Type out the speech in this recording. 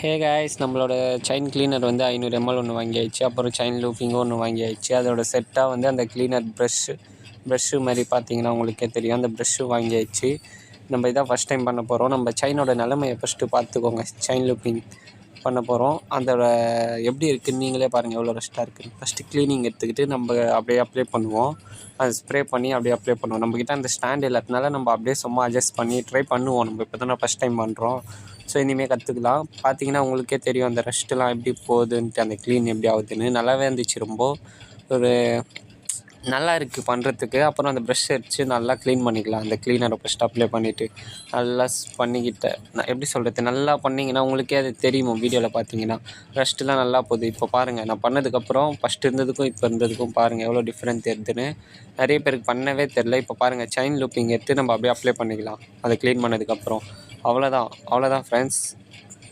Hey guys, நம்மளோட chain cleaner வந்து 500 ml ஒன்று வாங்கியாச்சு. அப்புறம் செயின் லூப்பிங்கும் ஒன்று வாங்கியாச்சு. அதோட செட்டாக வந்து அந்த கிளீனர் ப்ரெஷ்ஷு மாதிரி பார்த்தீங்கன்னா உங்களுக்கே தெரியும். அந்த ப்ரெஷ்ஷு வாங்கியாச்சு. நம்ம இதான் ஃபஸ்ட் டைம் பண்ண போகிறோம். நம்ம செயினோட நிலைமையை ஃபஸ்ட்டு பார்த்துக்கோங்க. செயின் லூப்பிங் பண்ண போகிறோம். அதோட எப்படி இருக்குதுன்னு நீங்களே பாருங்கள், எவ்வளோ ரெஸ்ட்டாக இருக்குதுன்னு. ஃபஸ்ட்டு க்ளீனிங் எடுத்துக்கிட்டு நம்ம அப்படியே அப்ளை பண்ணுவோம். அது ஸ்ப்ரே பண்ணி அப்படியே அப்ளை பண்ணுவோம். நம்மக்கிட்ட அந்த ஸ்டாண்ட் இல்லாதனால நம்ம அப்படியே சும்மா அட்ஜஸ்ட் பண்ணி ட்ரை பண்ணுவோம். நம்ம இப்போ தான் ஃபஸ்ட் டைம் பண்ணுறோம். ஸோ இனிமேல் கற்றுக்கலாம். பார்த்தீங்கன்னா உங்களுக்கே தெரியும் அந்த ரெஸ்ட்டுலாம் எப்படி போகுதுன்ட்டு, அந்த க்ளீன் எப்படி ஆகுதுன்னு. நல்லாவே இருந்துச்சு. ரொம்ப ஒரு நல்லா இருக்குது பண்ணுறதுக்கு. அப்புறம் அந்த ப்ரஷ் அடித்து நல்லா க்ளீன் பண்ணிக்கலாம். அந்த க்ளீனரை ஃபஸ்ட்டு அப்ளை பண்ணிவிட்டு நல்லா பண்ணிக்கிட்டேன். நான் எப்படி சொல்கிறது, நல்லா பண்ணிங்கன்னா உங்களுக்கே அது தெரியும். வீடியோவில் பார்த்தீங்கன்னா ரெஸ்ட்டுலாம் நல்லா போகுது. இப்போ பாருங்கள், நான் பண்ணதுக்கப்புறம் ஃபஸ்ட்டு இருந்ததுக்கும் இப்போ இருந்ததுக்கும் பாருங்கள் எவ்வளோ டிஃப்ரெண்ட் தெரியுதுன்னு. நிறைய பேருக்கு பண்ணவே தெரில. இப்போ பாருங்கள், செயின் லூப்பிங் எடுத்து நம்ம அப்படியே அப்ளை பண்ணிக்கலாம் அதை க்ளீன் பண்ணதுக்கப்புறம். அவ்வளோதான் ஃப்ரெண்ட்ஸ்.